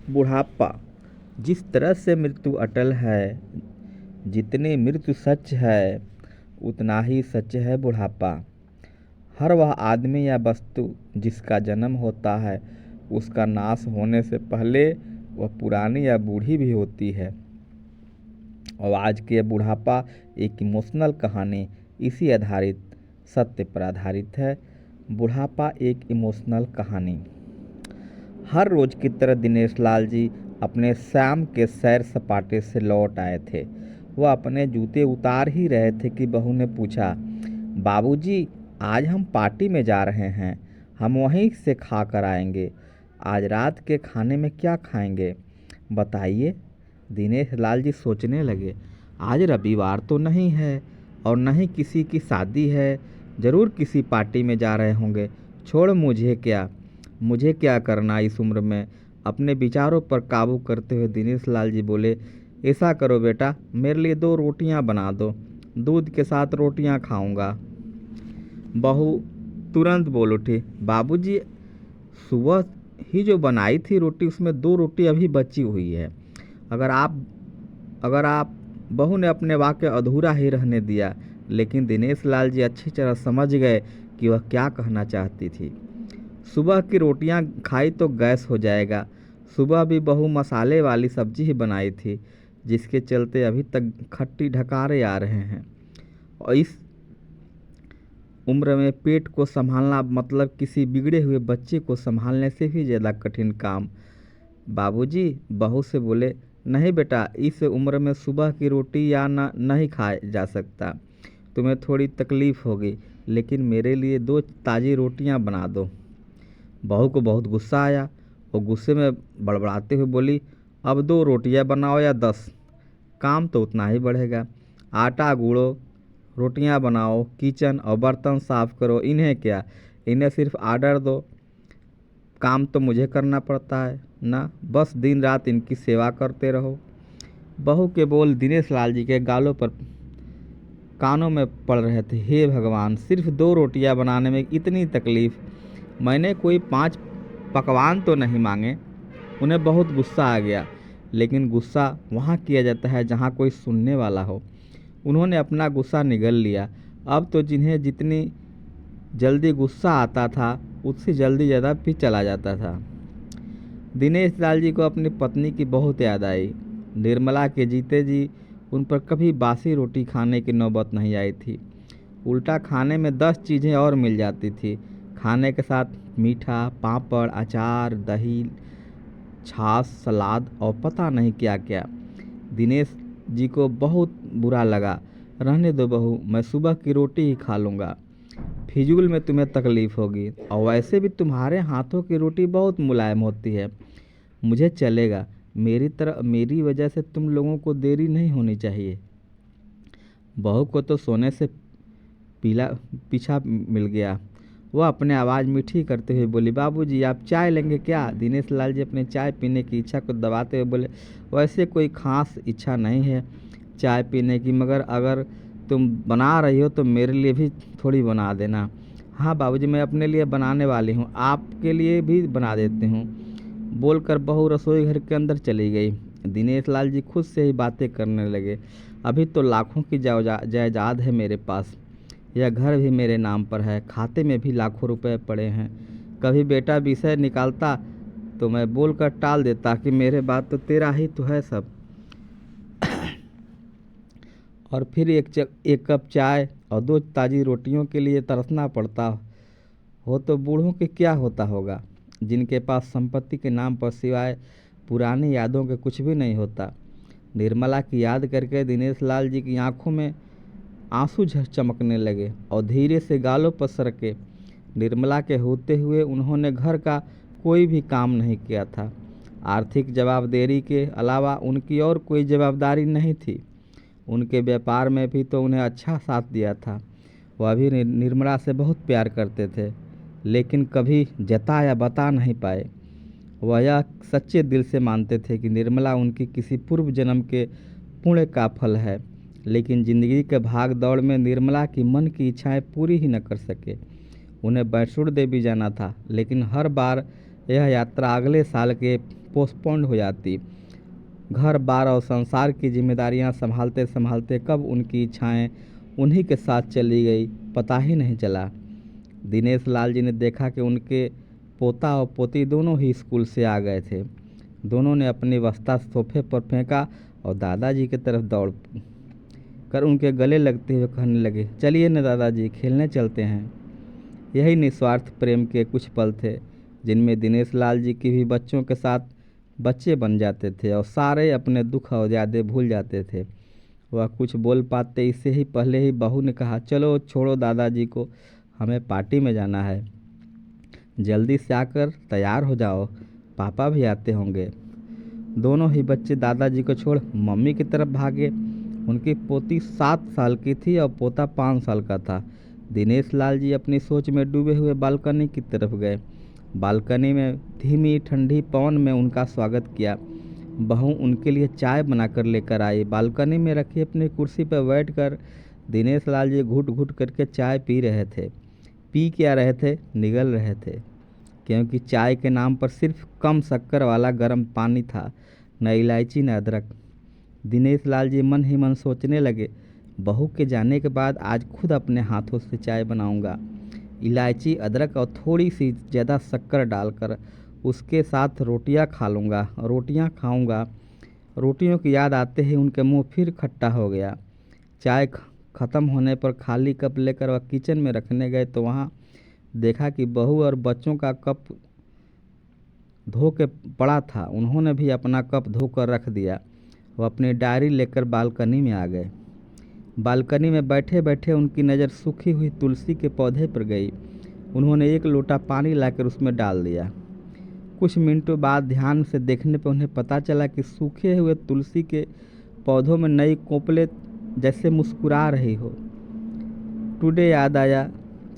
बुढ़ापा। जिस तरह से मृत्यु अटल है, जितनी मृत्यु सच है, उतना ही सच है बुढ़ापा। हर वह आदमी या वस्तु जिसका जन्म होता है, उसका नाश होने से पहले वह पुरानी या बूढ़ी भी होती है। और आज के बुढ़ापा एक इमोशनल कहानी इसी आधारित सत्य पर आधारित है। बुढ़ापा एक इमोशनल कहानी। हर रोज की तरह दिनेश लाल जी अपने शाम के सैर सपाटे से लौट आए थे। वह अपने जूते उतार ही रहे थे कि बहू ने पूछा, बाबूजी, आज हम पार्टी में जा रहे हैं, हम वहीं से खा कर आएंगे। आज रात के खाने में क्या खाएंगे, बताइए। दिनेश लाल जी सोचने लगे, आज रविवार तो नहीं है और न ही किसी की शादी है, ज़रूर किसी पार्टी में जा रहे होंगे। छोड़, मुझे क्या करना इस उम्र में। अपने विचारों पर काबू करते हुए दिनेश लाल जी बोले, ऐसा करो बेटा, मेरे लिए 2 रोटियां बना दो, दूध के साथ रोटियां खाऊंगा। बहू तुरंत बोल उठी, बाबूजी, सुबह ही जो बनाई थी रोटी, उसमें 2 रोटी अभी बची हुई है। अगर आप बहू ने अपने वाक्य अधूरा ही रहने दिया, लेकिन दिनेश लाल जी अच्छी तरह समझ गए कि वह क्या कहना चाहती थी। सुबह की रोटियां खाई तो गैस हो जाएगा। सुबह भी बहू मसाले वाली सब्जी ही बनाई थी, जिसके चलते अभी तक खट्टी ढकारे आ रहे हैं। और इस उम्र में पेट को संभालना मतलब किसी बिगड़े हुए बच्चे को संभालने से भी ज़्यादा कठिन काम। बाबूजी, बहू से बोले, नहीं बेटा, इस उम्र में सुबह की रोटी या नहीं खाया जा सकता। तुम्हें थोड़ी तकलीफ़ होगी, लेकिन मेरे लिए 2 ताज़ी रोटियां बना दो। बहू को बहुत गुस्सा आया। वो गुस्से में बड़बड़ाते हुए बोली, अब 2 रोटियां बनाओ या 10, काम तो उतना ही बढ़ेगा। आटा गूंदो, रोटियां बनाओ, किचन और बर्तन साफ करो। इन्हें क्या, इन्हें सिर्फ आर्डर दो, काम तो मुझे करना पड़ता है ना, बस दिन रात इनकी सेवा करते रहो। बहू के बोल दिनेश लाल जी के गालों पर कानों में पड़ रहे थे। हे भगवान, सिर्फ 2 रोटियां बनाने में इतनी तकलीफ। मैंने कोई 5 पकवान तो नहीं मांगे। उन्हें बहुत गुस्सा आ गया, लेकिन गुस्सा वहाँ किया जाता है जहाँ कोई सुनने वाला हो। उन्होंने अपना गुस्सा निगल लिया। अब तो जिन्हें जितनी जल्दी गुस्सा आता था, उससे जल्दी ज़्यादा भी चला जाता था। दिनेश लाल जी को अपनी पत्नी की बहुत याद आई। निर्मला के जीते जी उन पर कभी बासी रोटी खाने की नौबत नहीं आई थी। उल्टा खाने में 10 चीज़ें और मिल जाती थी। खाने के साथ मीठा, पापड़, अचार, दही, छाछ, सलाद और पता नहीं क्या क्या। दिनेश जी को बहुत बुरा लगा। रहने दो बहू, मैं सुबह की रोटी ही खा लूँगा। फिजूल में तुम्हें तकलीफ़ होगी, और वैसे भी तुम्हारे हाथों की रोटी बहुत मुलायम होती है। मुझे चलेगा, मेरी वजह से तुम लोगों को देरी नहीं होनी चाहिए। बहू को तो सोने से पीछा मिल गया। वह अपने आवाज़ मीठी करते हुए बोली, बाबूजी, आप चाय लेंगे क्या? दिनेश लाल जी अपने चाय पीने की इच्छा को दबाते हुए बोले, वैसे कोई ख़ास इच्छा नहीं है चाय पीने की, मगर अगर तुम बना रही हो तो मेरे लिए भी थोड़ी बना देना। हाँ बाबूजी, मैं अपने लिए बनाने वाली हूँ, आपके लिए भी बना देती हूँ। बोलकर बहू रसोई घर के अंदर चली गई। दिनेश लाल जी खुद से ही बातें करने लगे, अभी तो लाखों की जायदाद है मेरे पास, यह घर भी मेरे नाम पर है, खाते में भी लाखों रुपए पड़े हैं। कभी बेटा विषय निकालता तो मैं बोलकर टाल देता कि मेरे बाद तो तेरा ही तो है सब। और फिर एक कप चाय और 2 ताज़ी रोटियों के लिए तरसना पड़ता हो। तो बूढ़ों के क्या होता होगा, जिनके पास संपत्ति के नाम पर सिवाय पुरानी यादों के कुछ भी नहीं होता। निर्मला की याद करके दिनेश लाल जी की आंखों में आंसू चमकने लगे और धीरे से गालों पर सरके। निर्मला के होते हुए उन्होंने घर का कोई भी काम नहीं किया था। आर्थिक जवाबदेही के अलावा उनकी और कोई जवाबदारी नहीं थी। उनके व्यापार में भी तो उन्हें अच्छा साथ दिया था। वह भी निर्मला से बहुत प्यार करते थे, लेकिन कभी जता या बता नहीं पाए। वह यह सच्चे दिल से मानते थे कि निर्मला उनकी किसी पूर्व जन्म के पुण्य का फल है, लेकिन जिंदगी के भाग दौड़ में निर्मला की मन की इच्छाएं पूरी ही न कर सके। उन्हें वैष्णो देवी जाना था, लेकिन हर बार यह यात्रा अगले साल के पोस्टपोन्ड हो जाती। घर बार और संसार की जिम्मेदारियां संभालते संभालते कब उनकी इच्छाएं उन्हीं के साथ चली गई पता ही नहीं चला। दिनेश लाल जी ने देखा कि उनके पोता और पोती दोनों ही स्कूल से आ गए थे। दोनों ने अपनी बस्ता सोफे पर फेंका और दादाजी की तरफ दौड़ कर उनके गले लगते हुए कहने लगे, चलिए न दादाजी, खेलने चलते हैं। यही निस्वार्थ प्रेम के कुछ पल थे जिनमें दिनेश लाल जी की भी बच्चों के साथ बच्चे बन जाते थे और सारे अपने दुख और यादें भूल जाते थे। वह कुछ बोल पाते इससे ही पहले ही बहू ने कहा, चलो छोड़ो दादाजी को, हमें पार्टी में जाना है। जल्दी से आकर तैयार हो जाओ, पापा भी आते होंगे। दोनों ही बच्चे दादाजी को छोड़ मम्मी की तरफ भागे। उनकी पोती 7 साल की थी और पोता 5 साल का था। दिनेश लाल जी अपनी सोच में डूबे हुए बालकनी की तरफ गए। बालकनी में धीमी ठंडी पवन में उनका स्वागत किया। बहू उनके लिए चाय बनाकर लेकर आई। बालकनी में रखी अपनी कुर्सी पर बैठकर दिनेश लाल जी घुट घुट करके चाय पी रहे थे। पी क्या रहे थे, निगल रहे थे, क्योंकि चाय के नाम पर सिर्फ कम शक्कर वाला गर्म पानी था, न इलायची न अदरक। दिनेश लाल जी मन ही मन सोचने लगे, बहू के जाने के बाद आज खुद अपने हाथों से चाय बनाऊंगा, इलायची अदरक और थोड़ी सी ज़्यादा शक्कर डालकर उसके साथ रोटियां खा लूँगा, रोटियां खाऊंगा। रोटियों की याद आते ही उनके मुंह फिर खट्टा हो गया। चाय ख़त्म होने पर खाली कप लेकर वह किचन में रखने गए तो वहाँ देखा कि बहू और बच्चों का कप धो के पड़ा था। उन्होंने भी अपना कप धोकर रख दिया। वह अपनी डायरी लेकर बालकनी में आ गए। बालकनी में बैठे बैठे उनकी नज़र सूखी हुई तुलसी के पौधे पर गई। उन्होंने एक लोटा पानी लाकर उसमें डाल दिया। कुछ मिनटों बाद ध्यान से देखने पर उन्हें पता चला कि सूखे हुए तुलसी के पौधों में नई कोपले जैसे मुस्कुरा रही हो। टुडे याद आया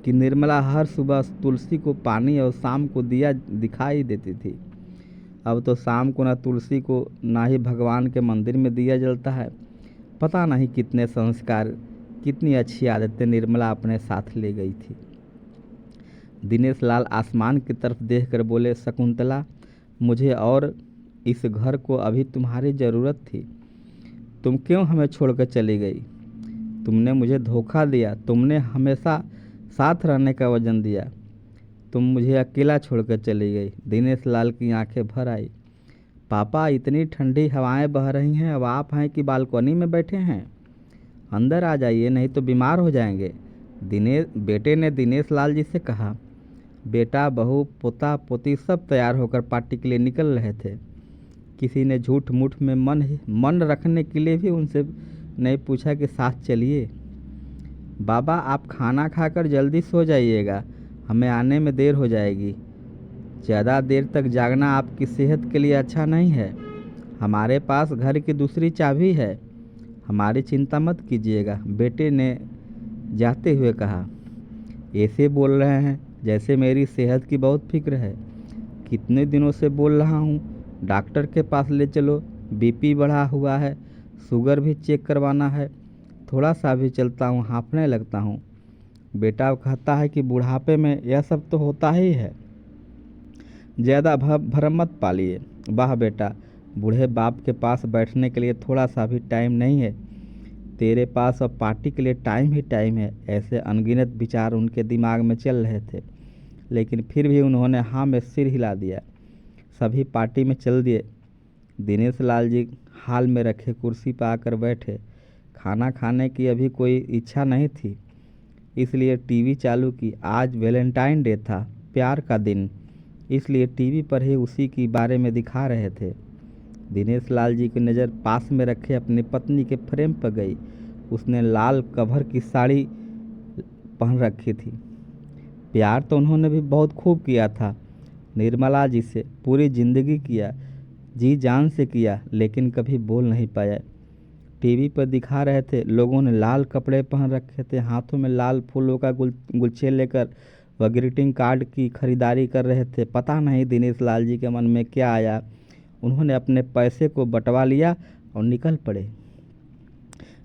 कि निर्मला हर सुबह तुलसी को पानी और शाम को दिया दिखाई देती थी। अब तो शाम को ना तुलसी को ना ही भगवान के मंदिर में दिया जलता है। पता नहीं कितने संस्कार, कितनी अच्छी आदतें निर्मला अपने साथ ले गई थी। दिनेश लाल आसमान की तरफ देखकर बोले, शकुंतला, मुझे और इस घर को अभी तुम्हारी ज़रूरत थी। तुम क्यों हमें छोड़कर चली गई? तुमने मुझे धोखा दिया। तुमने हमेशा साथ रहने का वचन दिया। तुम मुझे अकेला छोड़कर चली गई। दिनेश लाल की आंखें भर आई। पापा, इतनी ठंडी हवाएं बह रही हैं, अब आप हैं कि बालकनी में बैठे हैं? अंदर आ जाइए, नहीं तो बीमार हो जाएंगे। बेटे ने दिनेश लाल जी से कहा। बेटा, बहू, पोता पोती सब तैयार होकर पार्टी के लिए निकल रहे थे। किसी ने झूठ मूठ में मन रखने के लिए भी उनसे नहीं पूछा कि साथ चलिए। बाबा, आप खाना खाकर जल्दी सो जाइएगा, हमें आने में देर हो जाएगी। ज़्यादा देर तक जागना आपकी सेहत के लिए अच्छा नहीं है। हमारे पास घर की दूसरी चाबी है, हमारी चिंता मत कीजिएगा, बेटे ने जाते हुए कहा। ऐसे बोल रहे हैं जैसे मेरी सेहत की बहुत फिक्र है। कितने दिनों से बोल रहा हूँ, डॉक्टर के पास ले चलो, बीपी बढ़ा हुआ है, शुगर भी चेक करवाना है। थोड़ा सा भी चलता हूँ हाँफने लगता हूँ। बेटा कहता है कि बुढ़ापे में यह सब तो होता ही है, ज़्यादा भरम मत पालिए। वाह बेटा, बूढ़े बाप के पास बैठने के लिए थोड़ा सा भी टाइम नहीं है। तेरे पास अब पार्टी के लिए टाइम ही टाइम है। ऐसे अनगिनत विचार उनके दिमाग में चल रहे थे, लेकिन फिर भी उन्होंने हाँ में सिर हिला दिया। सभी पार्टी में चल दिए। दिनेश लाल जी हाल में रखे कुर्सी पर आकर बैठे। खाना खाने की अभी कोई इच्छा नहीं थी, इसलिए टीवी चालू की। आज वैलेंटाइन डे था, प्यार का दिन, इसलिए टीवी पर ही उसी के बारे में दिखा रहे थे। दिनेश लाल जी की नज़र पास में रखे अपनी पत्नी के फ्रेम पर गई। उसने लाल कवर की साड़ी पहन रखी थी। प्यार तो उन्होंने भी बहुत खूब किया था, निर्मला जी से पूरी ज़िंदगी किया, जी जान से किया, लेकिन कभी बोल नहीं पाया। टीवी पर दिखा रहे थे, लोगों ने लाल कपड़े पहन रखे थे, हाथों में लाल फूलों का गुलछे लेकर वह ग्रीटिंग कार्ड की खरीदारी कर रहे थे। पता नहीं दिनेश लाल जी के मन में क्या आया, उन्होंने अपने पैसे को बंटवा लिया और निकल पड़े।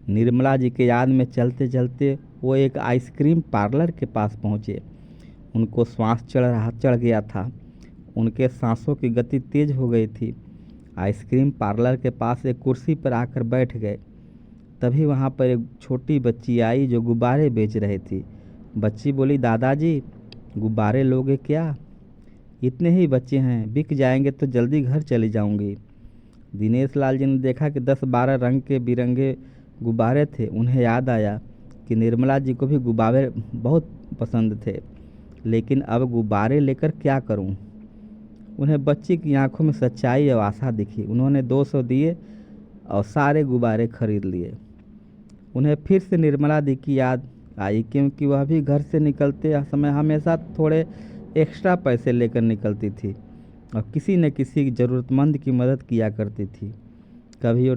निर्मला जी के याद में चलते चलते वो एक आइसक्रीम पार्लर के पास पहुँचे। उनको श्वास चढ़ गया था। उनके सांसों की गति तेज हो गई थी। आइसक्रीम पार्लर के पास एक कुर्सी पर आकर बैठ गए। तभी वहाँ पर एक छोटी बच्ची आई जो गुब्बारे बेच रही थी। बच्ची बोली, दादाजी गुब्बारे लोगे क्या? इतने ही बच्चे हैं, बिक जाएंगे तो जल्दी घर चली जाऊंगी। दिनेश लाल जी ने देखा कि 10-12 रंग के बिरंगे गुब्बारे थे। उन्हें याद आया कि निर्मला जी को भी गुब्बारे बहुत पसंद थे, लेकिन अब गुब्बारे लेकर क्या करूं? उन्हें बच्ची की आंखों में सच्चाई और आशा दिखी। उन्होंने 200 दिए और सारे गुब्बारे खरीद लिए। उन्हें फिर से निर्मला दी की याद आई, क्योंकि वह भी घर से निकलते समय हमेशा थोड़े एक्स्ट्रा पैसे लेकर निकलती थी और किसी न किसी ज़रूरतमंद की मदद किया करती थी। कभी वो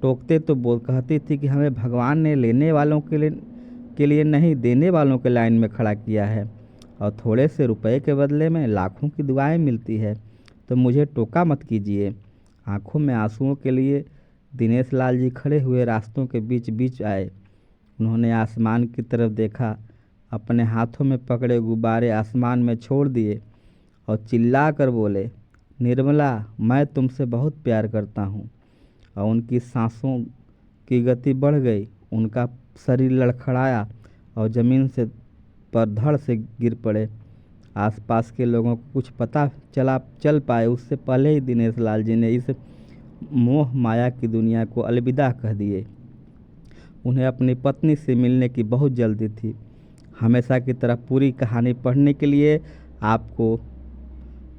टोकते तो बोल कहती थी कि हमें भगवान ने लेने वालों के लिए नहीं, देने वालों के लाइन में खड़ा किया है और थोड़े से रुपए के बदले में लाखों की दुआएं मिलती है, तो मुझे टोका मत कीजिए। आंखों में आंसुओं के लिए दिनेश लाल जी खड़े हुए रास्तों के बीच बीच आए। उन्होंने आसमान की तरफ देखा, अपने हाथों में पकड़े गुब्बारे आसमान में छोड़ दिए और चिल्ला कर बोले, निर्मला मैं तुमसे बहुत प्यार करता हूँ। और उनकी सांसों की गति बढ़ गई, उनका शरीर लड़खड़ाया और ज़मीन से पर धड़ से गिर पड़े। आसपास के लोगों को कुछ पता चल पाए उससे पहले ही दिनेश लाल जी ने इस मोह माया की दुनिया को अलविदा कह दिए। उन्हें अपनी पत्नी से मिलने की बहुत जल्दी थी। हमेशा की तरह पूरी कहानी पढ़ने के लिए आपको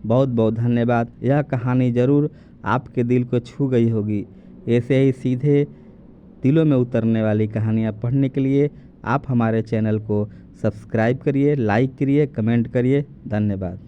बहुत बहुत धन्यवाद। यह कहानी ज़रूर आपके दिल को छू गई होगी। ऐसे ही सीधे दिलों में उतरने वाली कहानियाँ पढ़ने के लिए आप हमारे चैनल को सब्सक्राइब करिए, लाइक करिए, कमेंट करिए। धन्यवाद।